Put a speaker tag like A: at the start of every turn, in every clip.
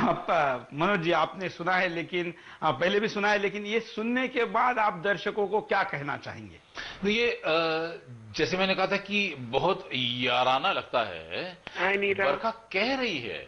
A: आप मनोज जी, आपने सुना है, लेकिन पहले भी सुना है, लेकिन ये सुनने के बाद आप दर्शकों को क्या कहना चाहेंगे?
B: तो ये जैसे मैंने कहा था कि बहुत याराना लगता है।
C: हाय नीरा।
B: बरखा कह रही है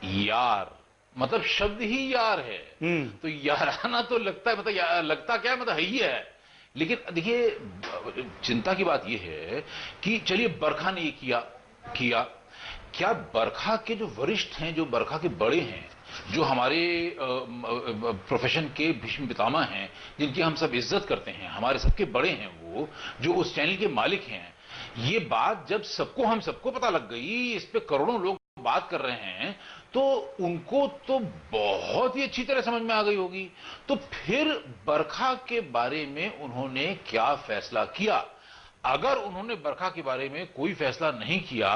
B: यार, मतलब शब्द ही यार है। तो याराना तो लगता है, मतलब लगता क्या है, मतलब है ही है। लेकिन देखिए, चिंता की बात यह है कि चलिए बरखा ने ये किया किया, क्या बरखा के जो वरिष्ठ हैं, जो बरखा के बड़े हैं, जो हमारे प्रोफेशन के भीष्म पितामह हैं, जिनकी हम सब इज्जत करते हैं, हमारे सबके बड़े हैं, वो जो उस चैनल के मालिक हैं, ये बात जब हम सबको पता लग गई, इस पे करोड़ों लोग बात कर रहे हैं, तो उनको तो बहुत ही अच्छी तरह समझ में आ गई होगी। तो फिर बरखा के बारे में उन्होंने क्या फैसला किया? अगर उन्होंने बरखा के बारे में कोई फैसला नहीं किया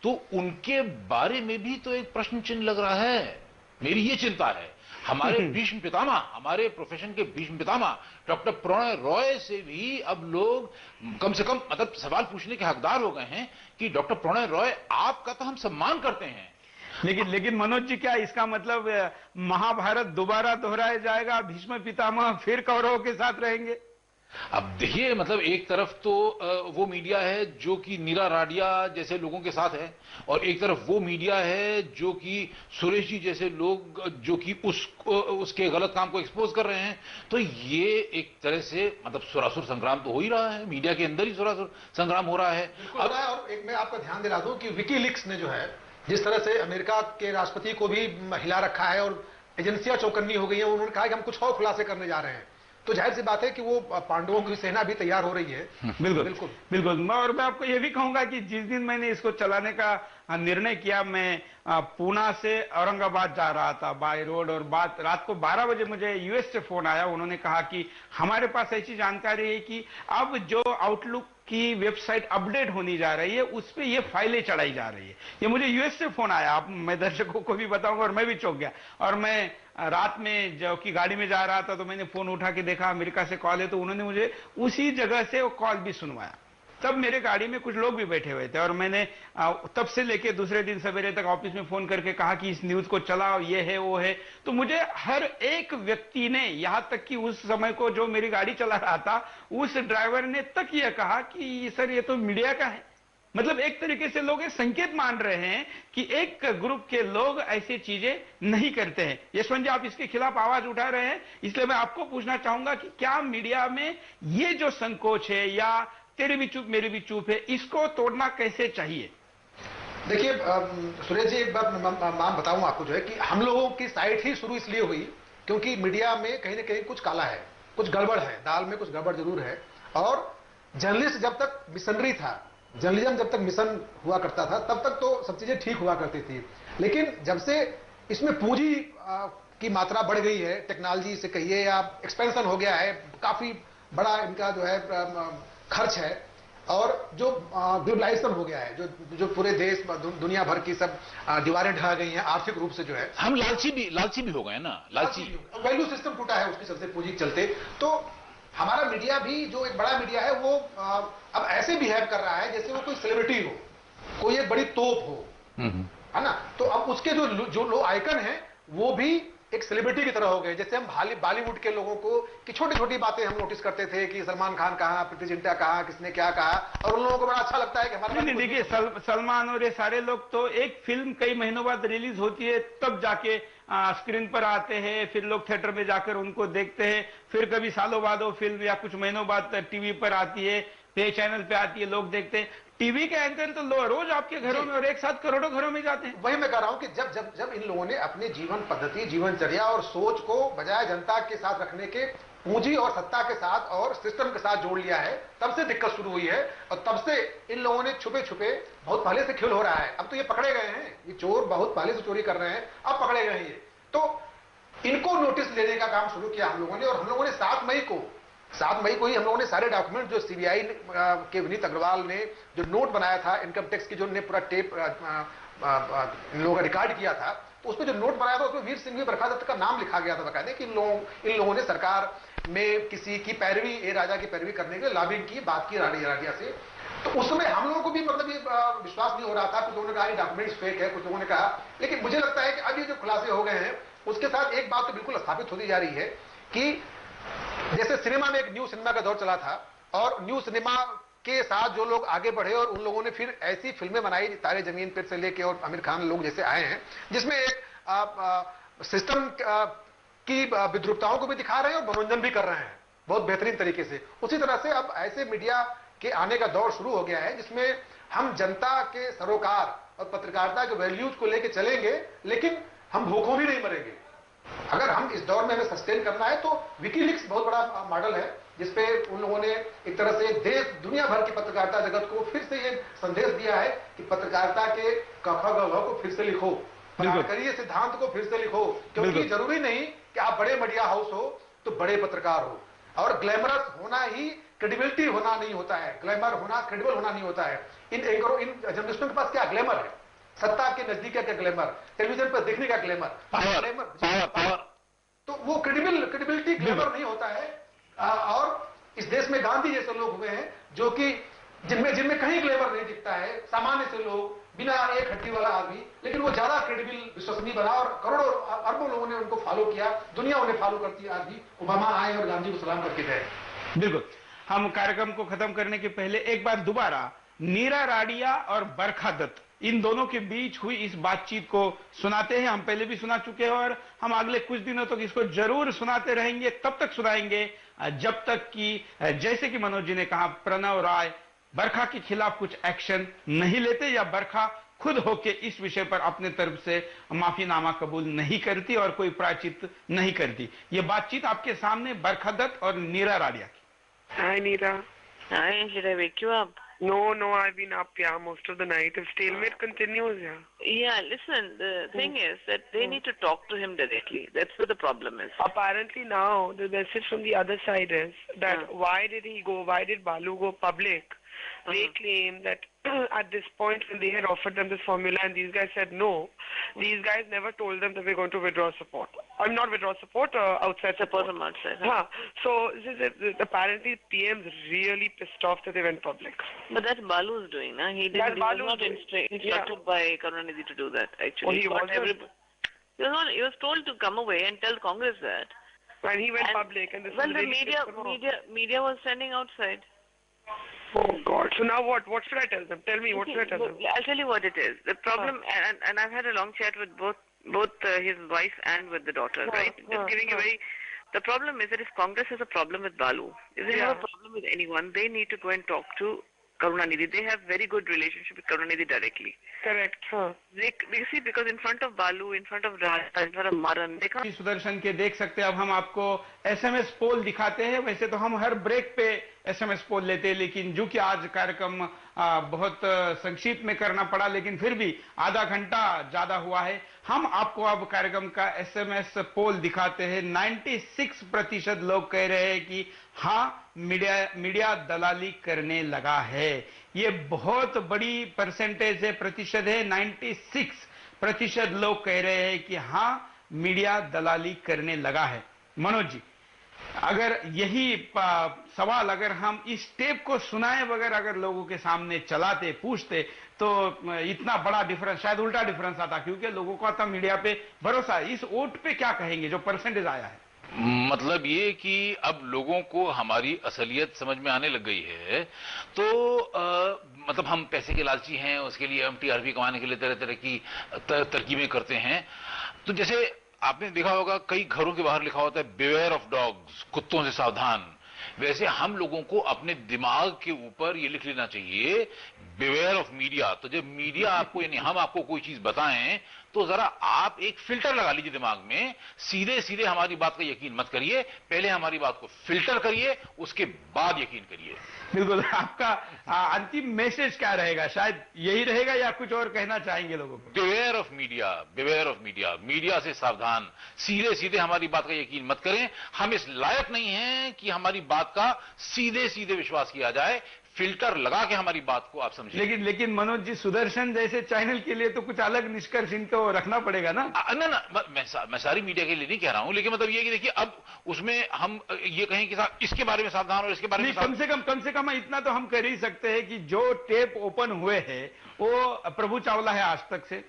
B: तो उनके बारे में भी तो एक प्रश्न चिन्ह लग रहा है। मेरी ये चिंता है। हमारे भीष्म पितामह, हमारे प्रोफेशन के भीष्म पितामह डॉक्टर प्रणय रॉय से भी अब लोग कम से कम मतलब सवाल पूछने के हकदार हो गए हैं कि डॉक्टर प्रणय रॉय, आपका तो हम सम्मान करते हैं,
A: लेकिन मनोज जी, क्या इसका मतलब महाभारत दोबारा दोहराया जाएगा, भीष्म पितामह फिर कौरवों के साथ रहेंगे?
B: अब देखिए, मतलब एक तरफ तो वो मीडिया है जो कि नीरा राडिया जैसे लोगों के साथ है, और एक तरफ वो मीडिया है जो कि सुरेश जी जैसे लोग जो कि उसके गलत काम को एक्सपोज कर रहे हैं। तो ये एक तरह से मतलब सुरासुर संग्राम तो हो ही रहा है, मीडिया के अंदर ही सुरासुर संग्राम हो रहा है।
D: और एक मैं आपका ध्यान दिला दूं कि विकीलीक्स ने जो है जिस तरह से अमेरिका के राष्ट्रपति को भी हिला रखा है और एजेंसियां चौकन्नी हो गई हैं, उन्होंने कहा कि हम कुछ और खुलासे करने जा रहे हैं, तो जाहिर सी बात है कि वो पांडवों की सेना भी तैयार हो रही है।
A: बिल्कुल बिल्कुल बिल्कुल। और मैं आपको ये भी कहूंगा कि जिस दिन मैंने इसको चलाने का निर्णय किया, मैं पूना से औरंगाबाद जा रहा था बाय रोड, और बात रात को 12 बजे मुझे यूएस से फोन आया। उन्होंने कहा कि हमारे पास ऐसी जानकारी है कि अब जो आउटलुक की वेबसाइट अपडेट होनी जा रही है, उस पर ये फाइलें चढ़ाई जा रही है। ये मुझे यूएस से फोन आया, आप मैं दर्शकों को भी बताऊंगा, और मैं भी चौंक गया। और मैं रात में जो कि गाड़ी में जा रहा था, तो मैंने फोन उठा के देखा अमेरिका से कॉल है, तो उन्होंने मुझे उसी जगह से वो कॉल भी सुनवाया। तब मेरे गाड़ी में कुछ लोग भी बैठे हुए थे, और मैंने तब से लेके दूसरे दिन सवेरे तक ऑफिस में फोन करके कहा कि इस न्यूज को चलाओ, ये है वो है। तो मुझे हर एक व्यक्ति ने, यहां तक कि उस समय को जो मेरी गाड़ी चला रहा था, उस ड्राइवर ने तक यह कहा कि सर ये तो मीडिया का है। मतलब एक तरीके से लोग एक संकेत मान रहे हैं कि एक ग्रुप के लोग ऐसी चीजें नहीं करते हैं। यशवंत जी, आप इसके खिलाफ आवाज उठा रहे हैं, इसलिए मैं आपको पूछना चाहूंगा कि क्या मीडिया में ये जो संकोच है, या तेरी भी चुप मेरी भी चुप है, इसको तोड़ना कैसे चाहिए?
D: देखिए सुरेश जी, एक बात मैं बताऊं आपको, जो है कि हम लोगों की साइट ही शुरू इसलिए हुई क्योंकि मीडिया में कहीं ना कहीं कुछ काला है, कुछ गड़बड़ है, दाल में कुछ गड़बड़ जरूर है। और जर्नलिस्ट जब तक मिशनरी था, जर्नलिज्म जब तक मिशन हुआ करता था, तब तक तो सब चीजें ठीक हुआ करती थी। लेकिन जब से इसमें पूंजी की मात्रा बढ़ गई है, टेक्नोलॉजी से कहिए या एक्सपेंशन हो गया है, काफी बड़ा इनका जो है खर्च है, और जो ग्लोबलाइजेशन हो गया है, जो पूरे देश दुनिया भर की सब दीवारें ढह गई हैं आर्थिक रूप से, जो है
B: हम लालची भी हो गए ना, लालची
D: वैल्यू सिस्टम टूटा है उसके चलते, पूंजी के चलते। तो हमारा मीडिया भी जो एक बड़ा मीडिया है, वो अब ऐसे बिहेव कर रहा है जैसे वो कोई सेलिब्रिटी हो, कोई एक बड़ी तोप हो, है ना। तो अब उसके जो लोग आइकन हैं वो भी एक सेलिब्रिटी की तरह हो गए। जैसे हम बॉलीवुड के लोगों को कि छोटी छोटी बातें हम नोटिस करते थे कि सलमान खान कहा, प्रीति जिंटा कहा, किसने क्या कहा, और उन लोगों को बड़ा अच्छा लगता है कि हमारे।
A: नहीं, देखिए सलमान और ये सारे लोग तो एक फिल्म कई महीनों बाद रिलीज होती है तब जाके स्क्रीन पर आते हैं, फिर लोग थिएटर में जाकर उनको देखते हैं, फिर कभी सालों बाद वो फिल्म या कुछ महीनों बाद टीवी पर आती है, पे चैनल पे आती है, लोग देखते हैं। टीवी के एंकर तो रोज आपके घरों में और एक साथ करोड़ों घरों में जाते हैं।
D: वही मैं कह रहा हूं कि जब इन लोगों ने अपनी जीवन पद्धति, जीवनचर्या और सोच को बजाय जनता के साथ रखने के पूंजी और सत्ता के साथ और सिस्टम के साथ जोड़ लिया है, तब से दिक्कत शुरू हुई है। और तब से इन लोगों ने छुपे छुपे, बहुत पहले से खेल हो रहा है। अब तो ये पकड़े गए हैं, ये चोर बहुत पहले से चोरी कर रहे हैं, अब पकड़े गए हैं ये। तो इनको नोटिस लेने का काम शुरू किया हम लोगों ने, और हम लोगों ने 7 मई को ही हम लोगों ने सारे डॉक्यूमेंट जो सीबीआई के विनीत अग्रवाल ने जो नोट बनाया था इनकम टैक्स की, जो ने पूरा टेप इन लोगों का रिकॉर्ड किया था, तो उसमें जो नोट बनाया था उसमें वीर सिंह बरखा दत्त का नाम लिखा गया था बकायदे कि इन लोगों ने सरकार में किसी की पैरवी, ए राजा की पैरवी करने के लिए लॉबिंग की, बात की राडिया से। तो उसमें हम लोगों को भी मतलब ये विश्वास नहीं हो रहा था। कुछ लोगों ने कहा कि डॉक्यूमेंट्स फेक है, कुछ लोगों ने कहा, लेकिन मुझे लगता है कि अब ये जो खुलासे हो गए हैं उसके साथ एक बात तो बिल्कुल स्थापित होती जा रही है कि जैसे सिनेमा में एक न्यू सिनेमा का दौर चला था और न्यू सिनेमा के साथ जो लोग आगे बढ़े और उन लोगों ने फिर ऐसी फिल्में बनाई तारे जमीन पर से लेके और आमिर खान लोग जैसे आए हैं जिसमें एक सिस्टम की विद्रूपताओं को भी दिखा रहे हैं और मनोरंजन भी कर रहे हैं बहुत बेहतरीन तरीके से। उसी तरह से अब ऐसे मीडिया के आने का दौर शुरू हो गया है जिसमें हम जनता के सरोकार और पत्रकारिता के वैल्यूज को लेकर चलेंगे, लेकिन हम भूखों भी नहीं मरेंगे। अगर हम इस दौर में हमें सस्टेन करना है तो विकीलीक्स बहुत बड़ा मॉडल है जिसपे उन लोगों ने एक तरह से देश दुनिया भर की पत्रकारिता जगत को फिर से ये संदेश दिया है कि पत्रकारिता के क ख ग घ को फिर से लिखो, करिए सिद्धांत को फिर से लिखो, क्योंकि जरूरी नहीं कि आप बड़े मीडिया हाउस हो तो बड़े पत्रकार हो। और ग्लैमरस होना ही क्रेडिबिलिटी होना नहीं होता है, ग्लैमर होना क्रेडिबल होना नहीं होता है। इन एंकरों इन जर्नलिस्टों के पास क्या ग्लैमर है? सत्ता के नजदीक क्या ग्लैमर, टेलीविजन पर देखने का ग्लैमर, तो वो क्रेडिबिलिटी ग्लैमर नहीं होता है। और इस देश में गांधी जैसे लोग हुए हैं जो कि जिनमें कहीं ग्लैमर नहीं दिखता है, सामान्य से लोग, बिना एक हड्डी वाला आदमी, लेकिन वो ज्यादा क्रेडिबल विश्वसनीय बना और करोड़ों अरबों लोगों ने उनको फॉलो किया, दुनिया उन्हें फॉलो करती है। आज भी ओबामा आए और गांधी को सलाम करके गए।
A: बिल्कुल। हम कार्यक्रम को खत्म करने के पहले एक बार दोबारा नीरा राडिया और बरखा दत्त इन दोनों के बीच हुई इस बातचीत को सुनाते हैं। हम पहले भी सुना चुके हैं और हम अगले कुछ दिनों तक इसको जरूर सुनाते रहेंगे। तब तक सुनाएंगे जब तक कि जैसे कि मनोज जी ने कहा, प्रणव राय बरखा के खिलाफ कुछ एक्शन नहीं लेते या बरखा खुद होके इस विषय पर अपने तरफ से माफीनामा कबूल नहीं करती और कोई प्रायश्चित नहीं करती। ये बातचीत आपके सामने बरखा दत्त और नीरा राडिया की।
C: Hi, Neera.
E: Hi, should I wake you up?
C: No, I've been up, yeah, most of the night. If stalemate continues, yeah.
E: Yeah, listen, the thing is that they need to talk to him directly. That's what the problem is.
C: Apparently now, the message from the other side is that why did Balu go public? They claim that at this point when they had offered them this formula and these guys said no, these guys never told them that we're going to withdraw support. I'm not withdraw support, outside support from outside.
E: Huh?
C: So apparently PM's really pissed off that they went public.
E: But that's Balu's doing, na? He was not instructed by Karunanidhi to do that, actually.
C: Oh,
E: he was told to come away and tell Congress that.
C: And he went public and this
E: the media was standing outside.
C: Oh God! So now what? What should I tell them? Tell me, what should I tell them?
E: I'll tell you what it is. The problem, and I've had a long chat with both his wife and with the daughter, right? Just giving you the problem is that if Congress has a problem with Balu, if they have a problem with anyone, they need to go and talk to Karunanidhi. They have very good relationship with Karunanidhi directly.
C: Correct.
E: They see, because in front of Balu, in front of Raja, in front of Maran, they can't.
A: Sudarshan के देख सकते हैं। अब हम आपको SMS पोल दिखाते हैं। वैसे तो हम हर ब्रेक पे SMS पोल लेते हैं, लेकिन जो कि आज कार्यक्रम बहुत संक्षिप्त में करना पड़ा, लेकिन फिर भी आधा घंटा ज्यादा हुआ है। हम आपको अब कार्यक्रम का SMS पोल दिखाते हैं। 96% लोग कह रहे हैं कि हाँ, मीडिया दलाली करने लगा है। ये बहुत बड़ी परसेंटेज है, प्रतिशत है। 96% लोग कह रहे हैं कि हाँ, मीडिया दलाली करने लगा है। मनोज जी, अगर यही सवाल अगर हम इस टेप को सुनाए बगैर अगर लोगों के सामने चलाते, पूछते, तो इतना बड़ा डिफरेंस, शायद उल्टा डिफरेंस आता, क्योंकि लोगों को आता मीडिया पे भरोसा है। इस वोट पे क्या कहेंगे जो परसेंटेज आया है?
B: मतलब ये कि अब लोगों को हमारी असलियत समझ में आने लग गई है। तो मतलब हम पैसे के लालची हैं, उसके लिए हम टीआरपी कमाने के लिए तरह तरह की तरकीबें करते हैं। तो जैसे आपने देखा होगा कई घरों के बाहर लिखा होता है बिवेयर ऑफ डॉग्स, कुत्तों से सावधान। वैसे हम लोगों को अपने दिमाग के ऊपर ये लिख लेना चाहिए बिवेयर ऑफ मीडिया। तो जब मीडिया आपको, यानी हम आपको कोई चीज बताएं, तो जरा आप एक फिल्टर लगा लीजिए दिमाग में। सीधे सीधे हमारी बात का यकीन मत करिए, पहले हमारी बात को फिल्टर करिए, उसके बाद यकीन करिए।
A: बिल्कुल। आपका अंतिम मैसेज क्या रहेगा? शायद यही रहेगा या कुछ और कहना चाहेंगे लोगों को?
B: Beware of media, beware of media, media से सावधान। सीधे सीधे हमारी बात का यकीन मत करें। हम इस लायक नहीं हैं कि हमारी बात का सीधे सीधे विश्वास किया जाए। फिल्टर लगा के हमारी बात को आप समझिए।
A: लेकिन मनोज जी, सुदर्शन जैसे चैनल के लिए तो कुछ अलग निष्कर्ष इनको रखना पड़ेगा ना।
B: ना मैं सारी मीडिया के लिए नहीं कह रहा हूं, लेकिन मतलब ये कि देखिए अब उसमें हम ये कहें कि इसके बारे में सावधान और इसके बारे में
A: कम से कम इतना तो हम कर ही सकते हैं कि जो टेप ओपन हुए हैं वो प्रभु चावला है आज तक से,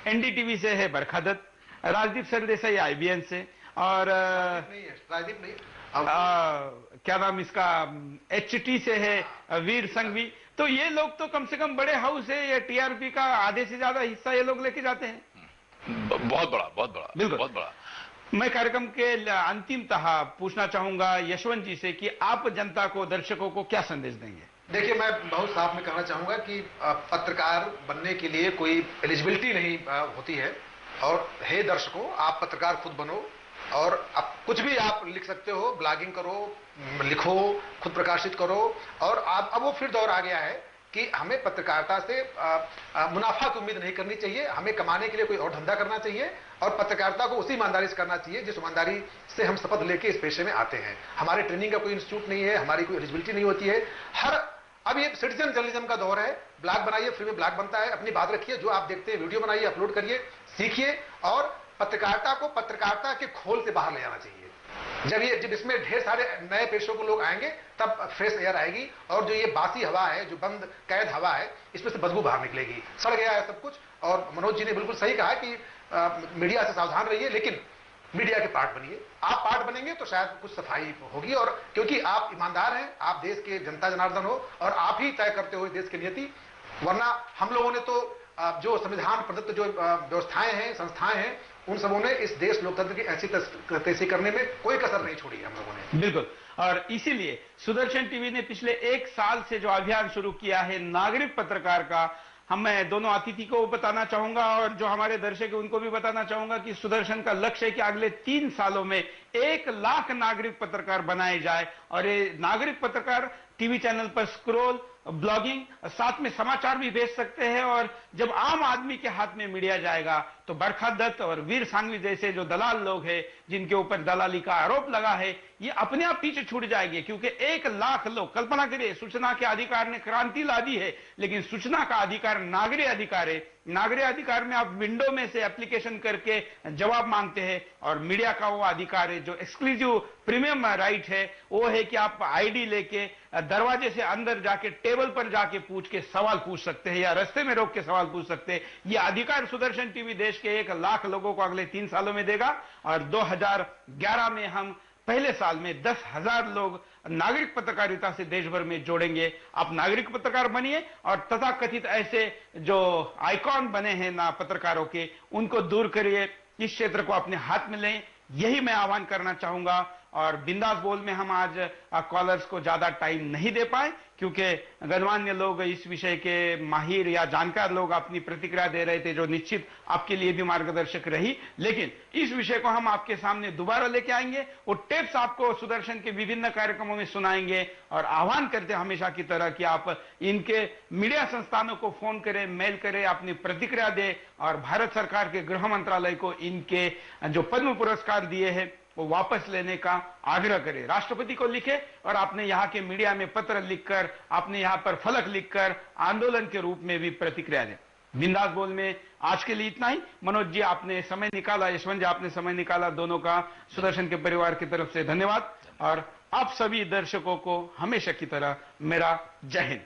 A: एनडीटीवी से है बरखा दत्त, राजदीप सरदेसाई आईबीएन से, और
D: राजदीप नहीं,
A: क्या नाम इसका, एचटी से है वीर संघवी। तो ये लोग तो कम से कम बड़े हाउस है, ये टीआरपी का आधे से ज्यादा हिस्सा ये लोग लेके जाते हैं।
B: बहुत बड़ा
A: बिल्कुल
B: बहुत बड़ा।
A: मैं कार्यक्रम के अंतिमतः पूछना चाहूंगा यशवंत जी से कि आप जनता को, दर्शकों को क्या संदेश देंगे?
D: देखिए, मैं बहुत साफ में कहना चाहूंगा कि पत्रकार बनने के लिए कोई एलिजिबिलिटी नहीं होती है, और हे दर्शकों, आप पत्रकार खुद बनो, और अब कुछ भी आप लिख सकते हो, ब्लॉगिंग करो, लिखो, खुद प्रकाशित करो। और अब वो फिर दौर आ गया है कि हमें पत्रकारिता से मुनाफा की उम्मीद नहीं करनी चाहिए, हमें कमाने के लिए कोई और धंधा करना चाहिए, और पत्रकारिता को उसी ईमानदारी से करना चाहिए जिस ईमानदारी से हम शपथ लेके इस पेशे में आते हैं। हमारे ट्रेनिंग का कोई इंस्टीट्यूट नहीं है, हमारी कोई एलिजिबिलिटी नहीं होती है। अब ये सिटीजन जर्नलिज्म का दौर है, ब्लॉग बनाइए, फ्री में ब्लॉग बनता है, अपनी बात रखिए, जो आप देखते हैं वीडियो बनाइए, अपलोड करिए, सीखिए, और पत्रकारिता को पत्रकारिता के खोल से बाहर ले आना चाहिए। जब इसमें ढेर सारे नए पेशों को लोग आएंगे, तब फ्रेश एयर आएगी, और जो ये बासी हवा है, जो बंद कैद हवा है, इसमें से बदबू बाहर निकलेगी। सड़ गया है सब कुछ। और मनोज जी ने बिल्कुल सही कहा कि मीडिया से सावधान रहिए, लेकिन मीडिया के पार्ट बनिए। आप पार्ट बनेंगे तो शायद कुछ सफाई होगी, और क्योंकि आप ईमानदार हैं, आप देश के जनता जनार्दन हो, और आप ही तय करते हो देश की नीति। वरना हम लोगों ने तो जो संविधान प्रदत्त जो व्यवस्थाएं हैं, संस्थाएं हैं, उन सबों ने इस देश लोकतंत्र की ऐसी तैसी करने में कोई कसर नहीं छोड़ी हम लोगों ने।
A: बिल्कुल, और इसीलिए सुदर्शन टीवी ने पिछले 1 साल से जो अभियान शुरू किया है नागरिक पत्रकार का, मैं दोनों अतिथि को बताना चाहूंगा और जो हमारे दर्शक है उनको भी बताना चाहूंगा कि सुदर्शन का लक्ष्य है कि अगले 3 सालों में 1 लाख नागरिक पत्रकार बनाए जाए। और ये नागरिक पत्रकार टीवी चैनल पर स्क्रोल, ब्लॉगिंग, साथ में समाचार भी भेज सकते हैं। और जब आम आदमी के हाथ में मीडिया जाएगा तो बरखा दत्त और वीर सांघवी जैसे जो दलाल लोग हैं, जिनके ऊपर दलाली का आरोप लगा है, ये अपने आप पीछे छूट जाएंगे। क्योंकि 1 लाख लोग, कल्पना करिए, सूचना के अधिकार ने क्रांति ला दी है, लेकिन सूचना का अधिकार नागरिक अधिकार है। नागरिक अधिकार में आप विंडो में से एप्लीकेशन करके जवाब मांगते हैं, और मीडिया का वो अधिकार है जो एक्सक्लूसिव प्रीमियम राइट है, वो है कि आप आईडी लेके दरवाजे से अंदर जाके टेबल पर जाके पूछ के सवाल पूछ सकते हैं, या रास्ते में रोक के सवाल पूछ सकते हैं। ये अधिकार सुदर्शन टीवी देश के 1 लाख लोगों को अगले 3 सालों में देगा। और 2011 में हम पहले साल में 10,000 लोग नागरिक पत्रकारिता से देश भर में जोड़ेंगे। आप नागरिक पत्रकार बनिए, और तथाकथित ऐसे जो आइकॉन बने हैं ना पत्रकारों के, उनको दूर करिए, इस क्षेत्र को अपने हाथ में लें, यही मैं आह्वान करना चाहूंगा। और बिंदास बोल में हम आज कॉलर्स को ज्यादा टाइम नहीं दे पाए, क्योंकि गणमान्य लोग, इस विषय के माहिर या जानकार लोग अपनी प्रतिक्रिया दे रहे थे, जो निश्चित आपके लिए भी मार्गदर्शक रही। लेकिन इस विषय को हम आपके सामने दोबारा लेके आएंगे, वो टेप्स आपको सुदर्शन के विभिन्न कार्यक्रमों में सुनाएंगे। और आह्वान करते हमेशा की तरह कि आप इनके मीडिया संस्थानों को फोन करें, मेल करें, अपनी प्रतिक्रिया दें, और भारत सरकार के गृह मंत्रालय को इनके जो पद्म पुरस्कार दिए हैं वो वापस लेने का आग्रह करें। राष्ट्रपति को लिखे, और आपने यहाँ के मीडिया में पत्र लिखकर, आपने यहाँ पर फलक लिखकर आंदोलन के रूप में भी प्रतिक्रिया दें। बिंदास बोल में आज के लिए इतना ही। मनोज जी आपने समय निकाला, यशवंत जी आपने समय निकाला, दोनों का सुदर्शन के परिवार की तरफ से धन्यवाद। और आप सभी दर्शकों को हमेशा की तरह मेरा जय हिंद।